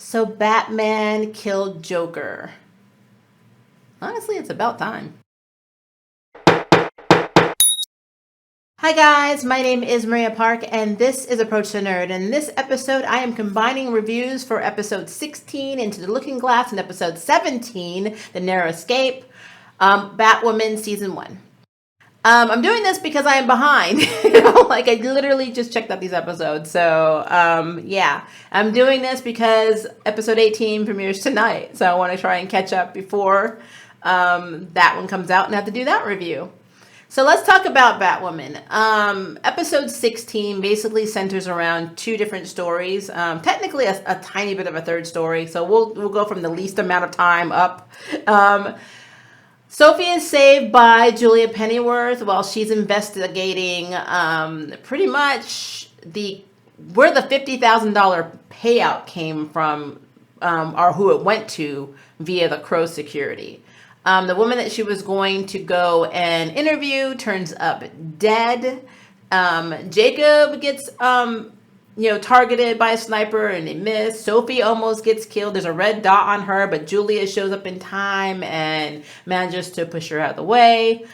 So Batman killed Joker. Honestly, it's about time. Hi guys, my name is Maria Park and this is Approach the Nerd. In this episode, I am combining reviews for episode 16, Into the Looking Glass, and episode 17, The Narrow Escape, Batwoman season 1. I'm doing this because I am behind. Like I literally just checked out these episodes. So yeah, I'm doing this because episode 18 premieres tonight. So I want to try and catch up before that one comes out and have to do that review. So let's talk about Batwoman. Episode 16 basically centers around two different stories. Technically a tiny bit of a third story. So we'll go from the least amount of time up. Sophie is saved by Julia Pennyworth while she's investigating pretty much where the $50,000 payout came from, or who it went to via the Crow security. The woman that she was going to go and interview turns up dead. Jacob gets targeted by a sniper and they miss. Sophie almost gets killed. There's a red dot on her, but Julia shows up in time and manages to push her out of the way.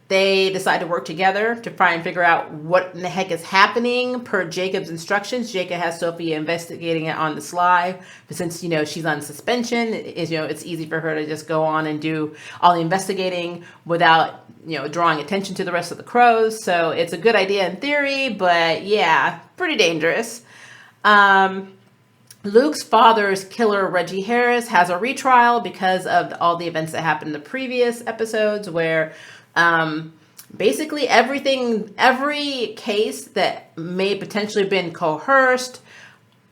They decide to work together to try and figure out what in the heck is happening per Jacob's instructions. Jacob has Sophie investigating it on the sly, but since she's on suspension, it's easy for her to just go on and do all the investigating without drawing attention to the rest of the crows. So it's a good idea in theory, but yeah, pretty dangerous. Luke's father's killer, Reggie Harris, has a retrial because of all the events that happened in the previous episodes where basically every case that may potentially been coerced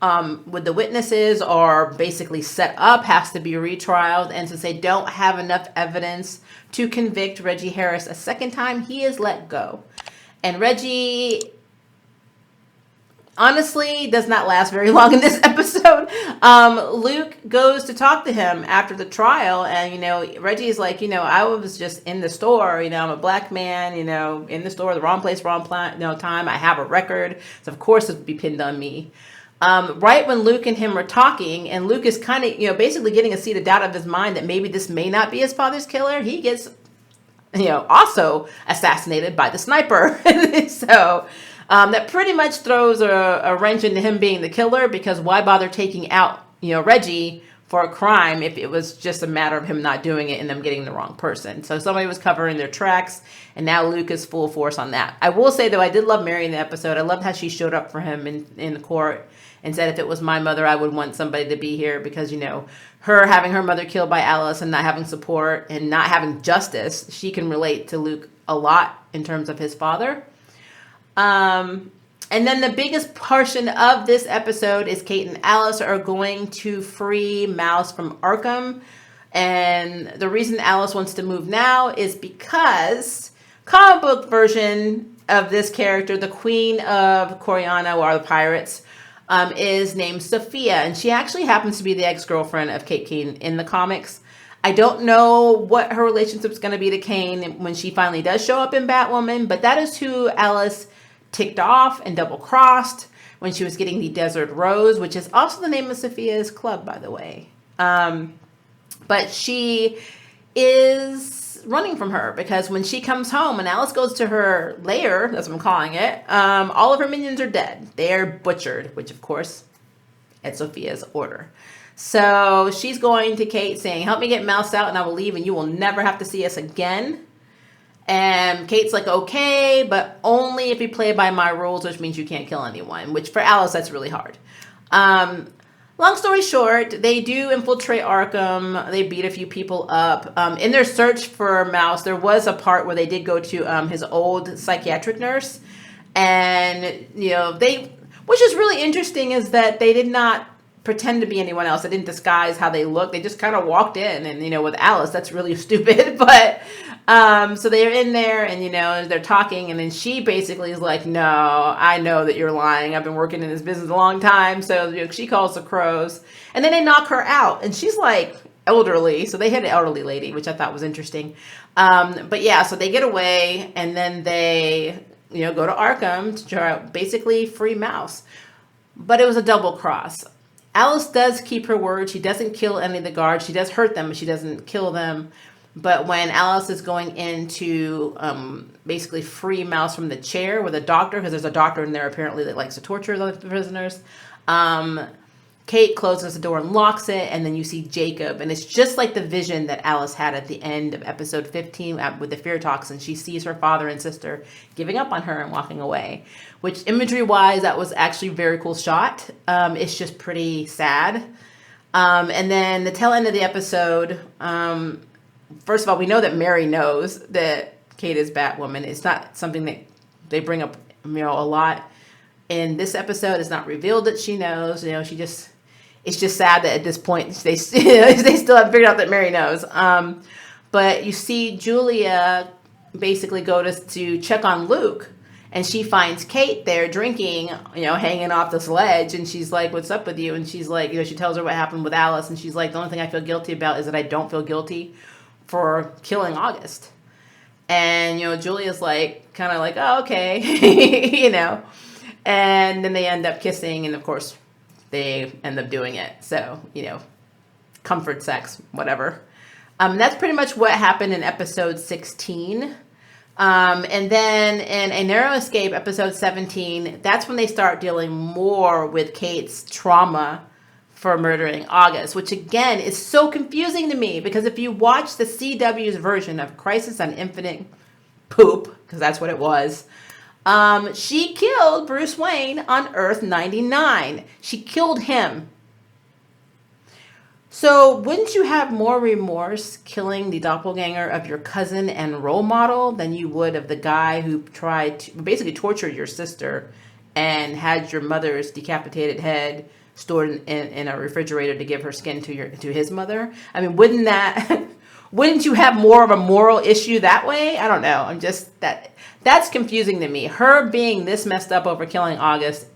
with the witnesses or basically set up has to be retrialed. And since they don't have enough evidence to convict Reggie Harris a second time, he is let go. And Reggie honestly does not last very long in this episode. Luke goes to talk to him after the trial, and Reggie's like, I was just in the store, I'm a black man, in the store, the wrong place, wrong time. I have a record, so of course it would be pinned on me. Right when Luke and him were talking, and Luke is kind of basically getting a seed of doubt of his mind that maybe this may not be his father's killer, he gets also assassinated by the sniper. So that pretty much throws a wrench into him being the killer, because why bother taking out, Reggie for a crime if it was just a matter of him not doing it and them getting the wrong person. So somebody was covering their tracks, and now Luke is full force on that. I will say, though, I did love Mary in the episode. I loved how she showed up for him in the court and said, if it was my mother, I would want somebody to be here, because, her having her mother killed by Alice and not having support and not having justice, she can relate to Luke a lot in terms of his father. And then the biggest portion of this episode is Kate and Alice are going to free Mouse from Arkham. And the reason Alice wants to move now is because comic book version of this character, the Queen of Coriana, or the Pirates, is named Sophia. And she actually happens to be the ex-girlfriend of Kate Kane in the comics. I don't know what her relationship is going to be to Kane when she finally does show up in Batwoman, but that is who Alice ticked off and double-crossed when she was getting the Desert Rose, which is also the name of Sophia's club, by the way. But she is running from her because when she comes home and Alice goes to her lair, that's what I'm calling it, all of her minions are dead. They're butchered, which, of course, at Sophia's order. So she's going to Kate saying, help me get Mouse out and I will leave and you will never have to see us again. And Kate's like, okay, but only if you play by my rules, which means you can't kill anyone, which for Alice, that's really hard. Long story short, they do infiltrate Arkham. They beat a few people up. In their search for Mouse, there was a part where they did go to his old psychiatric nurse. And, which is really interesting is that they did not pretend to be anyone else. They didn't disguise how they looked. They just kind of walked in and, with Alice, that's really stupid. But so they're in there and, they're talking. And then she basically is like, no, I know that you're lying. I've been working in this business a long time. So she calls the crows and then they knock her out. And she's like elderly. So they hit an elderly lady, which I thought was interesting. But yeah, so they get away and then they, go to Arkham to try to basically free Mouse. But it was a double cross. Alice does keep her word. She doesn't kill any of the guards. She does hurt them, but she doesn't kill them. But when Alice is going in to basically free Mouse from the chair with a doctor, because there's a doctor in there apparently that likes to torture the prisoners, Kate closes the door and locks it, and then you see Jacob, and it's just like the vision that Alice had at the end of episode 15 with the fear toxin. She sees her father and sister giving up on her and walking away, which imagery-wise, that was actually a very cool shot. It's just pretty sad. And then the tail end of the episode, first of all, we know that Mary knows that Kate is Batwoman. It's not something that they bring up, a lot. In this episode, it's not revealed that she knows. It's just sad that at this point they still haven't figured out that Mary knows. But you see Julia basically go to check on Luke, and she finds Kate there drinking, hanging off this ledge, and she's like, "What's up with you?" And she's like, she tells her what happened with Alice, and she's like, "The only thing I feel guilty about is that I don't feel guilty for killing August." And Julia's like, kind of like, "Oh, okay," And then they end up kissing, and of course, they end up doing it. So, comfort sex, whatever. That's pretty much what happened in episode 16. And then in A Narrow Escape, episode 17, that's when they start dealing more with Kate's trauma for murdering August, which again is so confusing to me, because if you watch the CW's version of Crisis on Infinite Poop, because that's what it was, she killed Bruce Wayne on Earth 99. She killed him. So wouldn't you have more remorse killing the doppelganger of your cousin and role model than you would of the guy who tried to basically torture your sister and had your mother's decapitated head stored in a refrigerator to give her skin to his mother? I mean, wouldn't you have more of a moral issue that way? I don't know. That's confusing to me. Her being this messed up over killing August,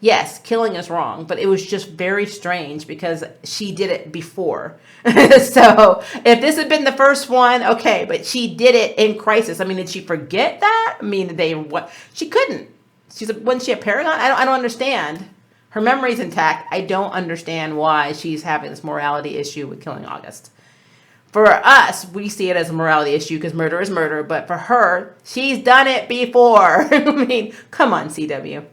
yes, killing is wrong, but it was just very strange because she did it before. So if this had been the first one, okay, but she did it in Crisis. I mean, did she forget that? I mean, she couldn't. Wasn't she a paragon? I don't understand. Her memory's intact. I don't understand why she's having this morality issue with killing August. For us, we see it as a morality issue because murder is murder. But for her, she's done it before. I mean, come on, CW.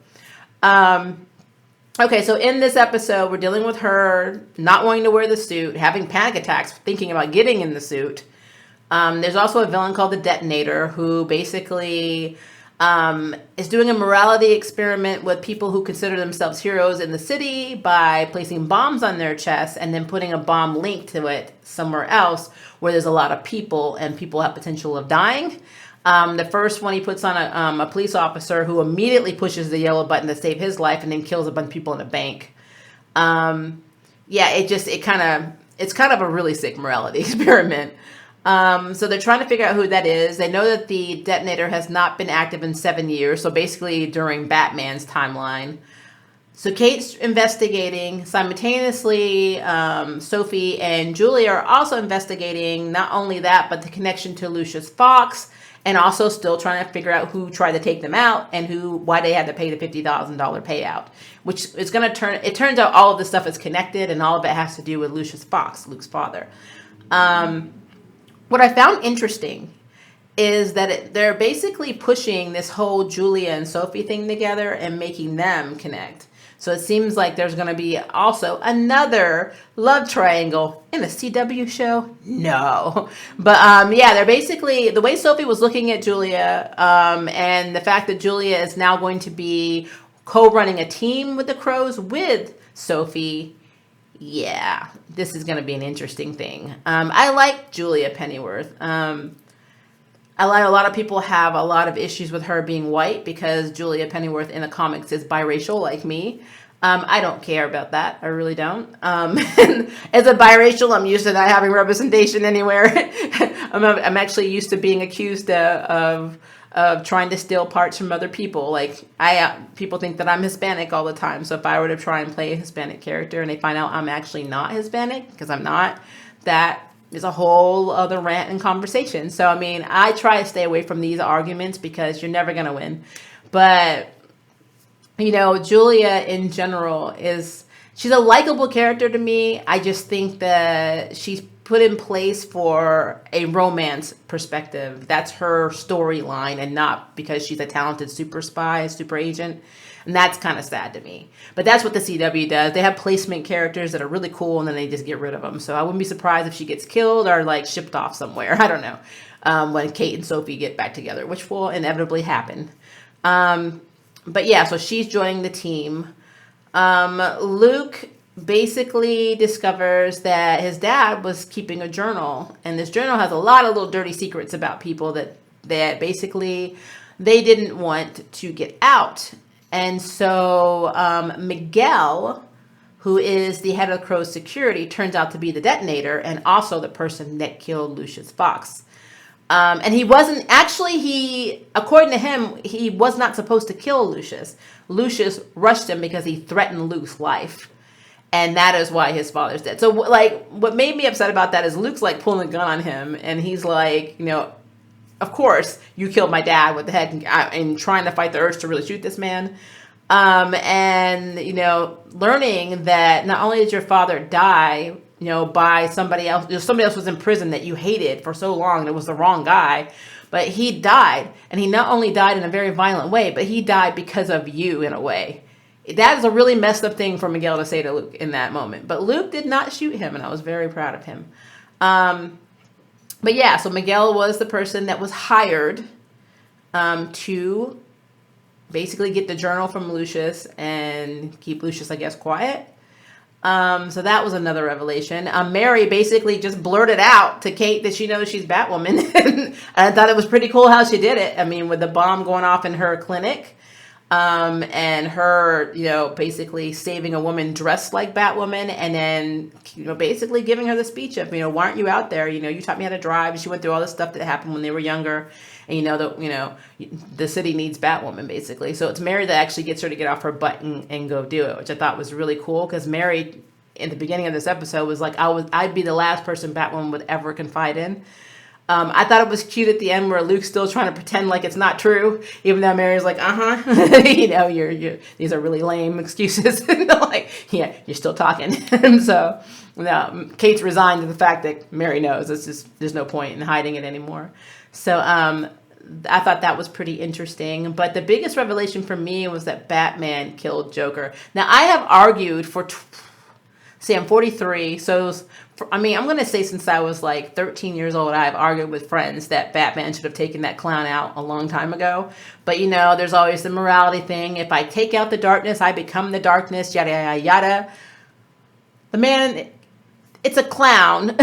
Okay, so in this episode, we're dealing with her not wanting to wear the suit, having panic attacks, thinking about getting in the suit. There's also a villain called the Detonator who basically is doing a morality experiment with people who consider themselves heroes in the city by placing bombs on their chests and then putting a bomb linked to it somewhere else where there's a lot of people and people have potential of dying. The first one he puts on a police officer who immediately pushes the yellow button to save his life and then kills a bunch of people in a bank. It's kind of a really sick morality experiment. So they're trying to figure out who that is. They know that the detonator has not been active in 7 years. So basically during Batman's timeline. So Kate's investigating. Simultaneously, Sophie and Julia are also investigating not only that, but the connection to Lucius Fox, and also still trying to figure out who tried to take them out and why they had to pay the $50,000 payout, which is going to it turns out all of this stuff is connected and all of it has to do with Lucius Fox, Luke's father. What I found interesting is that they're basically pushing this whole Julia and Sophie thing together and making them connect. So it seems like there's going to be also another love triangle in a CW show. No. But they're basically, the way Sophie was looking at Julia and the fact that Julia is now going to be co-running a team with the Crows with Sophie. Yeah, this is going to be an interesting thing. I like Julia Pennyworth. A lot of people have a lot of issues with her being white because Julia Pennyworth in the comics is biracial like me. I don't care about that. I really don't. As a biracial, I'm used to not having representation anywhere. I'm actually used to being accused of trying to steal parts from other people. Like people think that I'm Hispanic all the time. So if I were to try and play a Hispanic character and they find out I'm actually not Hispanic because I'm not, that is a whole other rant and conversation. So, I mean, I try to stay away from these arguments because you're never going to win. But, Julia in general she's a likable character to me. I just think that she's put in place for a romance perspective. That's her storyline, and not because she's a talented super spy, super agent. And that's kind of sad to me. But that's what the CW does. They have placement characters that are really cool, and then they just get rid of them. So I wouldn't be surprised if she gets killed or like shipped off somewhere. I don't know. When Kate and Sophie get back together, which will inevitably happen. But yeah, so she's joining the team. Luke basically discovers that his dad was keeping a journal, and this journal has a lot of little dirty secrets about people that basically they didn't want to get out. And so Miguel, who is the head of Crow's security, turns out to be the detonator and also the person that killed Lucius Fox. And he wasn't actually, according to him, he was not supposed to kill Lucius. Lucius rushed him because he threatened Luke's life. And that is why his father's dead. So like, what made me upset about that is Luke's like pulling a gun on him, and he's like, of course you killed my dad. What the heck? And trying to fight the urge to really shoot this man. And learning that not only did your father die, by somebody else, somebody else was in prison that you hated for so long, and it was the wrong guy, but he died. And he not only died in a very violent way, but he died because of you in a way. That is a really messed up thing for Miguel to say to Luke in that moment. But Luke did not shoot him, and I was very proud of him. But yeah, so Miguel was the person that was hired to basically get the journal from Lucius and keep Lucius, I guess, quiet. So that was another revelation. Mary basically just blurted out to Kate that she knows she's Batwoman. And I thought it was pretty cool how she did it. I mean, with the bomb going off in her clinic. And her, basically saving a woman dressed like Batwoman, and then, basically giving her the speech of, why aren't you out there? You taught me how to drive. She went through all the stuff that happened when they were younger, and the city needs Batwoman, basically. So it's Mary that actually gets her to get off her butt and go do it, which I thought was really cool, because Mary, in the beginning of this episode, was like, I'd be the last person Batwoman would ever confide in. I thought it was cute at the end where Luke's still trying to pretend like it's not true, even though Mary's like, you're these are really lame excuses. Like, yeah, you're still talking. And so, Kate's resigned to the fact that Mary knows. It's just, there's no point in hiding it anymore. So, I thought that was pretty interesting. But the biggest revelation for me was that Batman killed Joker. Now, I have argued I'm 43, so I'm going to say since I was like 13 years old, I've argued with friends that Batman should have taken that clown out a long time ago. But, there's always the morality thing. If I take out the darkness, I become the darkness, yada, yada, yada. The man, it's a clown.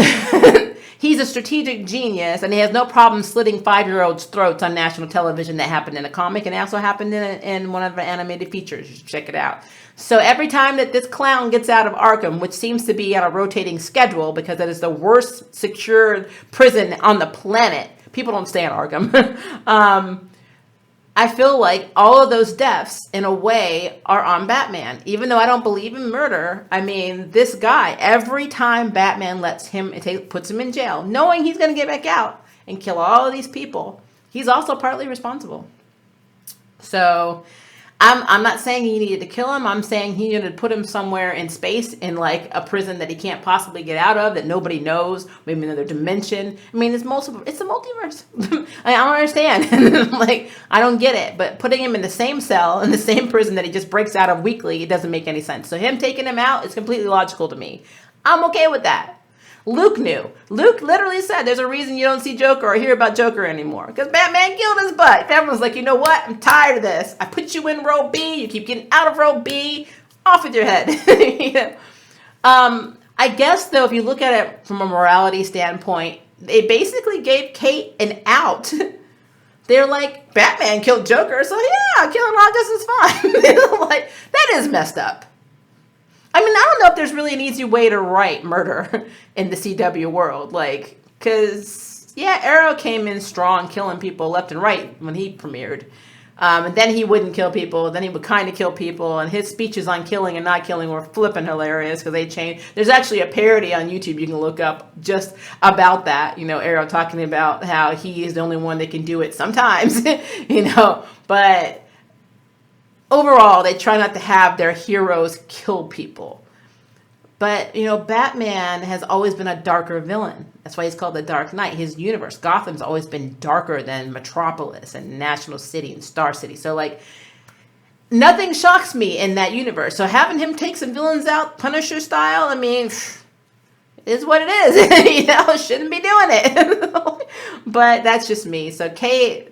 He's a strategic genius, and he has no problem slitting 5-year-olds' throats on national television. That happened in a comic, and also happened in one of the animated features. You should check it out. So every time that this clown gets out of Arkham, which seems to be on a rotating schedule because that is the worst secured prison on the planet, people don't stay in Arkham. I feel like all of those deaths, in a way, are on Batman. Even though I don't believe in murder, I mean, this guy, every time Batman puts him in jail, knowing he's going to get back out and kill all of these people, he's also partly responsible. So I'm not saying he needed to kill him. I'm saying he needed to put him somewhere in space, in like a prison that he can't possibly get out of, that nobody knows, maybe another dimension. I mean, it's the multiverse. I don't understand. Like, I don't get it. But putting him in the same cell, in the same prison that he just breaks out of weekly, it doesn't make any sense. So him taking him out is completely logical to me. I'm okay with that. Luke knew. Luke literally said there's a reason you don't see Joker or hear about Joker anymore. Because Batman killed his butt. Everyone's like, you know what? I'm tired of this. I put you in row B. You keep getting out of row B. Off with your head. I guess, though, if you look at it from a morality standpoint, they basically gave Kate an out. They're like, Batman killed Joker, so yeah, killing August is fine. Like, that is messed up. I mean, I don't know if there's really an easy way to write murder in the CW world. Like, because, yeah, Arrow came in strong, killing people left and right when he premiered. And then he wouldn't kill people. Then he would kind of kill people. And his speeches on killing and not killing were flipping hilarious because they changed. There's actually a parody on YouTube you can look up just about that. Arrow talking about how he is the only one that can do it sometimes, But overall, they try not to have their heroes kill people. But, you know, Batman has always been a darker villain. That's why he's called the Dark Knight. His universe, Gotham's always been darker than Metropolis and National City and Star City. So, like, nothing shocks me in that universe. So having him take some villains out, Punisher style, I mean, is what it is. You know, shouldn't be doing it. But that's just me. So Kate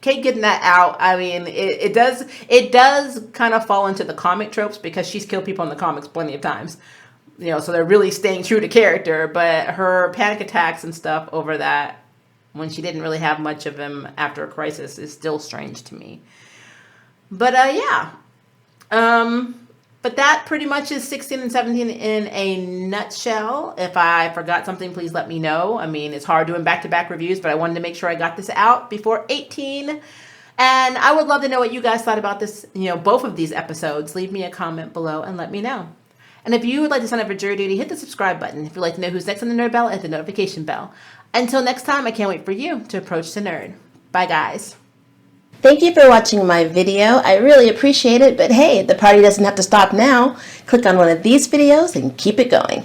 getting that out, I mean, it does kind of fall into the comic tropes because she's killed people in the comics plenty of times. You know, so they're really staying true to character, but her panic attacks and stuff over that, when she didn't really have much of him after a crisis, is still strange to me. But yeah. But that pretty much is 16 and 17 in a nutshell. If I forgot something, please let me know. I mean, it's hard doing back-to-back reviews, but I wanted to make sure I got this out before 18. And I would love to know what you guys thought about this, you know, both of these episodes. Leave me a comment below and let me know. And if you would like to sign up for jury duty, hit the subscribe button. If you'd like to know who's next on the Nerd Bell, hit the notification bell. Until next time, I can't wait for you to approach the nerd. Bye, guys. Thank you for watching my video. I really appreciate it, but hey, the party doesn't have to stop now. Click on one of these videos and keep it going.